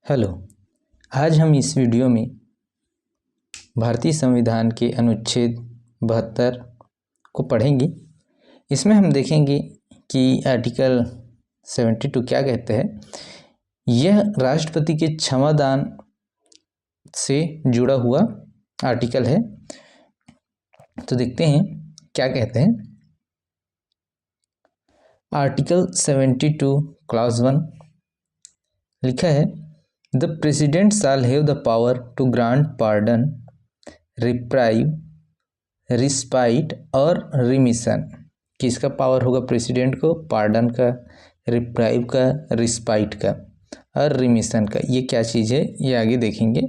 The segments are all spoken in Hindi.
हेलो। आज हम इस वीडियो में भारतीय संविधान के अनुच्छेद 72 को पढ़ेंगे। इसमें हम देखेंगे कि आर्टिकल 72 क्या कहते हैं। यह राष्ट्रपति के क्षमादान से जुड़ा हुआ आर्टिकल है। तो देखते हैं क्या कहते हैं। आर्टिकल 72 क्लॉज 1 लिखा है, the president shall have the power to grant pardon, reprieve, respite और रिमिशन। किसका पावर होगा प्रेसिडेंट को? पार्डन का, रिप्राइव का, रिस्पाइट का और रिमिशन का। ये क्या चीज़ है ये आगे देखेंगे।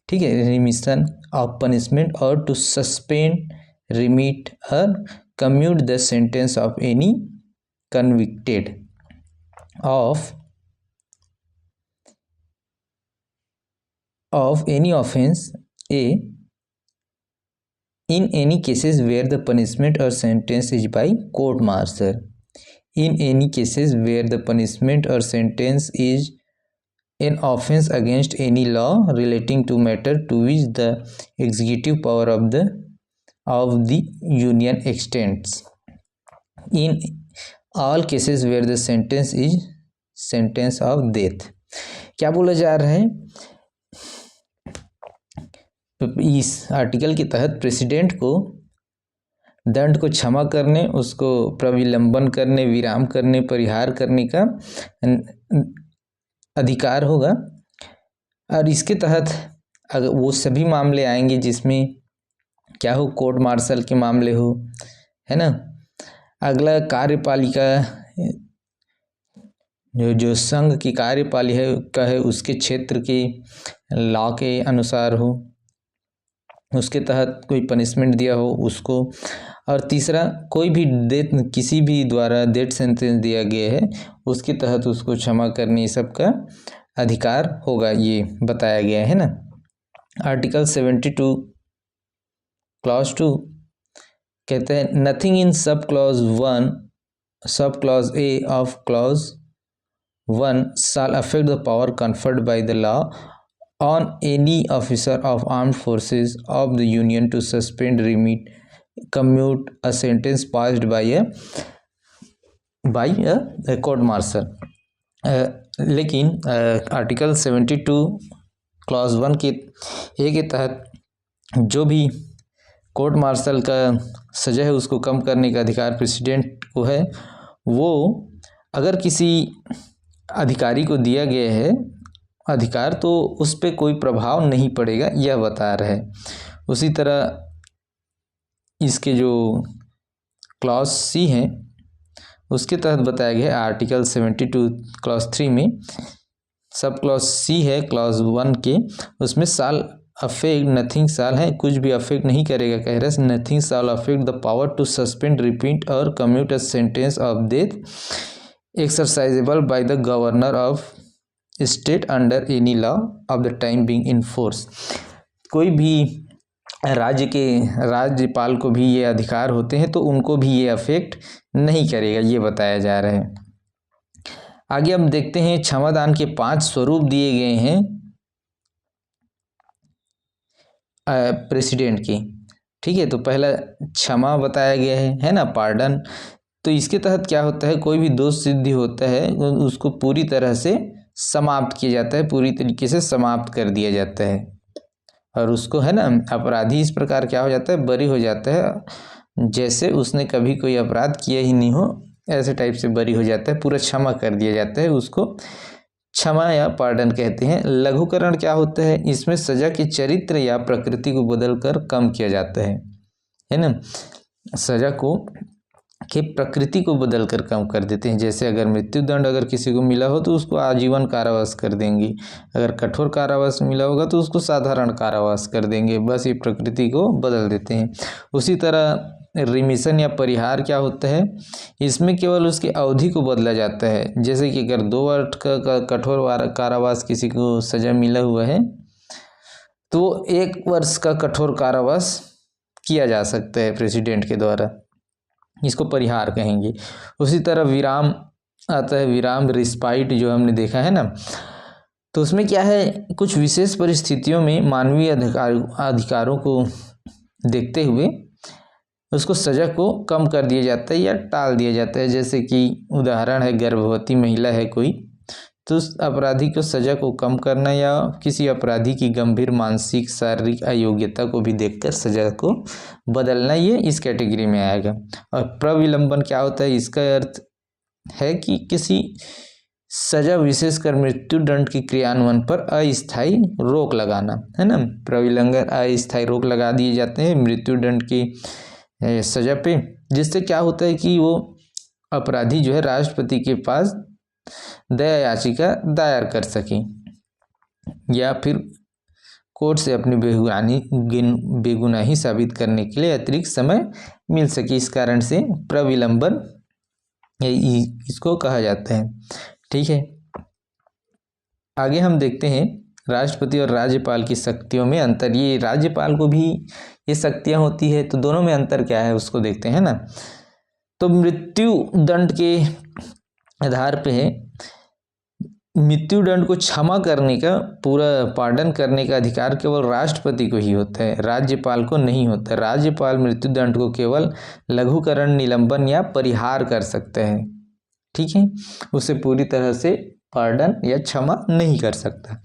ठीक है, रिमिशन ऑफ पनिशमेंट और टू सस्पेंड, रिमिट और commute the sentence of any convicted of any offense in any cases where the punishment or sentence is by court martial. In any cases where the punishment or sentence is an offense against any law relating to matter to which the executive power of the union extends. In all cases where the sentence is sentence of death. क्या बोला जा रहा है? तो इस आर्टिकल के तहत प्रेसिडेंट को दंड को क्षमा करने, उसको प्रविलंबन करने, विराम करने, परिहार करने का अधिकार होगा। और इसके तहत अगर वो सभी मामले आएंगे जिसमें क्या हो, कोर्ट मार्शल के मामले हो, है ना। अगला कार्यपालिका जो संघ की कार्यपालिका है उसके क्षेत्र के लॉ के अनुसार हो, उसके तहत कोई पनिशमेंट दिया हो उसको। और तीसरा, कोई भी डेथ, किसी भी द्वारा डेथ सेंटेंस दिया गया है उसके तहत उसको क्षमा करने सबका अधिकार होगा, ये बताया गया है ना। आर्टिकल 72 क्लॉज 2 कहते हैं, nothing in sub clause A of clause 1 shall affect the power conferred by the law on any officer of armed forces of the union to suspend, remit, commute a sentence passed by a court martial। लेकिन आर्टिकल 72 क्लॉज 1 के ए के तहत जो भी कोर्ट मार्शल का सजा है उसको कम करने का अधिकार प्रेसिडेंट को है। वो अगर किसी अधिकारी को दिया गया है अधिकार तो उस पर कोई प्रभाव नहीं पड़ेगा, यह बता रहा है। उसी तरह इसके जो क्लॉज सी हैं उसके तहत बताया गया है आर्टिकल 72 क्लॉज 3 में। सब क्लॉज सी है क्लॉज 1 के, उसमें साल अफेक्ट, नथिंग साल है, कुछ भी अफेक्ट नहीं करेगा, कह रहा है nothing shall affect the power to suspend, repeat और commute a sentence of death exercisable by the governor of state under any law of the time being in force. कोई भी राज्यपाल को भी ये अधिकार होते हैं तो उनको भी ये अफेक्ट नहीं करेगा, ये बताया जा रहा है। आगे हम देखते हैं क्षमादान के 5 स्वरूप दिए गए हैं प्रेसिडेंट की। ठीक है, तो पहला क्षमा बताया गया है ना, पार्डन। तो इसके तहत क्या होता है, कोई भी दोष सिद्धि होता है उसको पूरी तरह से समाप्त किया जाता है, पूरी तरीके से समाप्त कर दिया जाता है। और उसको है ना, अपराधी इस प्रकार क्या हो जाता है, बरी हो जाता है, जैसे उसने कभी कोई अपराध किया ही नहीं हो, ऐसे टाइप से बरी हो जाता है, पूरा क्षमा कर दिया जाता है, उसको क्षमा या पार्डन कहते हैं। लघुकरण क्या होता है, इसमें सजा के चरित्र या प्रकृति को बदलकर कम किया जाता है ना। सजा को के प्रकृति को बदलकर कम कर देते हैं। जैसे अगर मृत्युदंड अगर किसी को मिला हो तो उसको आजीवन कारावास कर देंगे, अगर कठोर कारावास मिला होगा तो उसको साधारण कारावास कर देंगे, बस ये प्रकृति को बदल देते हैं। उसी तरह रिमिशन या परिहार क्या होता है, इसमें केवल उसकी अवधि को बदला जाता है। जैसे कि अगर 2 वर्ष का कठोर कारावास किसी को सजा मिला हुआ है तो 1 वर्ष का कठोर कारावास किया जा सकता है प्रेसिडेंट के द्वारा, इसको परिहार कहेंगे। उसी तरह विराम आता है, विराम, रिस्पाइट जो हमने देखा है ना। तो उसमें क्या है, कुछ विशेष परिस्थितियों में मानवीय अधिकारों को देखते हुए उसको सज़ा को कम कर दिया जाता है या टाल दिया जाता है। जैसे कि उदाहरण है, गर्भवती महिला है कोई, तो उस अपराधी को सज़ा को कम करना या किसी अपराधी की गंभीर मानसिक शारीरिक अयोग्यता को भी देखकर सज़ा को बदलना, ये इस कैटेगरी में आएगा। और प्रविलंबन क्या होता है, इसका अर्थ है कि किसी सजा विशेषकर मृत्यु दंड की क्रियान्वयन पर अस्थायी रोक लगाना, है ना। प्रविलंबन अस्थायी रोक लगा दिए जाते हैं मृत्यु दंड की सजा पे, जिससे क्या होता है कि वो अपराधी जो है राष्ट्रपति के पास दया याचिका दायर कर सके या फिर कोर्ट से अपनी बेगुनाही साबित करने के लिए अतिरिक्त समय मिल सके। इस कारण से प्रविलंबन इसको कहा जाता है। ठीक है, आगे हम देखते हैं राष्ट्रपति और राज्यपाल की शक्तियों में अंतर। ये राज्यपाल को भी ये शक्तियां होती है, तो दोनों में अंतर क्या है उसको देखते हैं ना। तो मृत्यु दंड के आधार पे है, मृत्यु दंड को क्षमा करने का, पूरा पार्डन करने का अधिकार केवल राष्ट्रपति को ही होता है, राज्यपाल को नहीं होता। राज्यपाल मृत्यु दंड को केवल लघुकरण, निलंबन या परिहार कर सकते हैं। ठीक है, उसे पूरी तरह से पार्डन या क्षमा नहीं कर सकता।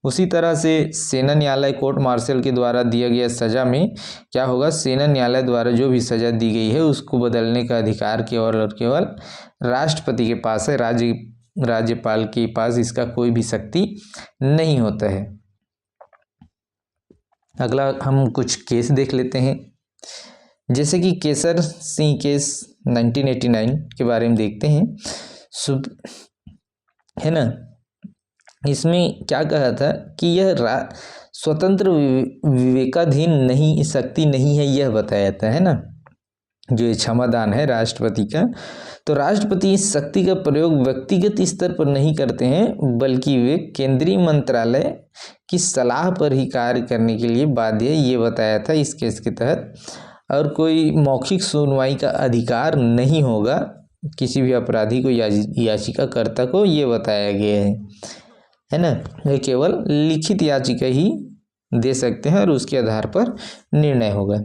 उसी तरह से सेना न्यायालय कोर्ट मार्शल के द्वारा दिया गया सजा में क्या होगा, सेना न्यायालय द्वारा जो भी सजा दी गई है उसको बदलने का अधिकार केवल और केवल राष्ट्रपति के पास है। राज्यपाल के पास इसका कोई भी शक्ति नहीं होता है। अगला हम कुछ केस देख लेते हैं, जैसे कि केसर सिंह केस 1989 के बारे में देखते हैं, है ना। इसमें क्या कहा था कि यह स्वतंत्र विवेकाधीन नहीं, शक्ति नहीं है, यह बताया जाता है ना। जो क्षमादान है राष्ट्रपति का, तो राष्ट्रपति इस शक्ति का प्रयोग व्यक्तिगत स्तर पर नहीं करते हैं, बल्कि वे केंद्रीय मंत्रालय की सलाह पर ही कार्य करने के लिए बाध्य है, ये बताया था इस केस के तहत। और कोई मौखिक सुनवाई का अधिकार नहीं होगा किसी भी अपराधी को या याचिकाकर्ता को, ये बताया गया है ना। वे केवल लिखित याचिका ही दे सकते हैं और उसके आधार पर निर्णय होगा।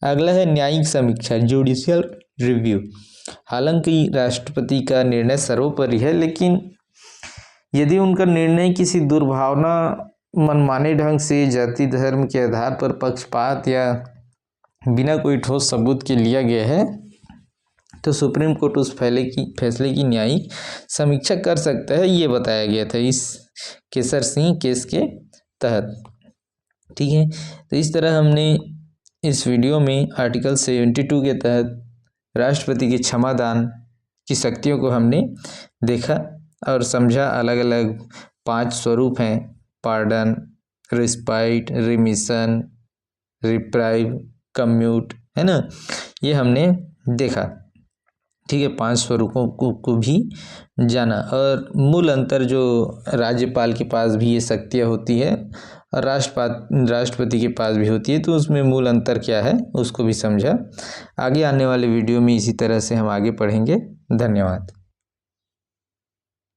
अगला है न्यायिक समीक्षा, जुडिशियल रिव्यू। हालांकि राष्ट्रपति का निर्णय सर्वोपरि है, लेकिन यदि उनका निर्णय किसी दुर्भावना, मनमाने ढंग से, जाति धर्म के आधार पर पक्षपात या बिना कोई ठोस सबूत के लिया गया है, तो सुप्रीम कोर्ट उस फैसले की न्यायिक समीक्षा कर सकता है, ये बताया गया था इस केसर सिंह केस के तहत। ठीक है, तो इस तरह हमने इस वीडियो में आर्टिकल 72 के तहत राष्ट्रपति के क्षमादान की शक्तियों को हमने देखा और समझा। अलग अलग 5 स्वरूप हैं, pardon, respite, remission, reprieve, commute, है ना, ये हमने देखा। ठीक है, 5 स्वरूपों को भी जाना। और मूल अंतर जो राज्यपाल के पास भी ये शक्तियाँ होती है और राष्ट्रपति के पास भी होती है, तो उसमें मूल अंतर क्या है उसको भी समझा। आगे आने वाले वीडियो में इसी तरह से हम आगे पढ़ेंगे। धन्यवाद।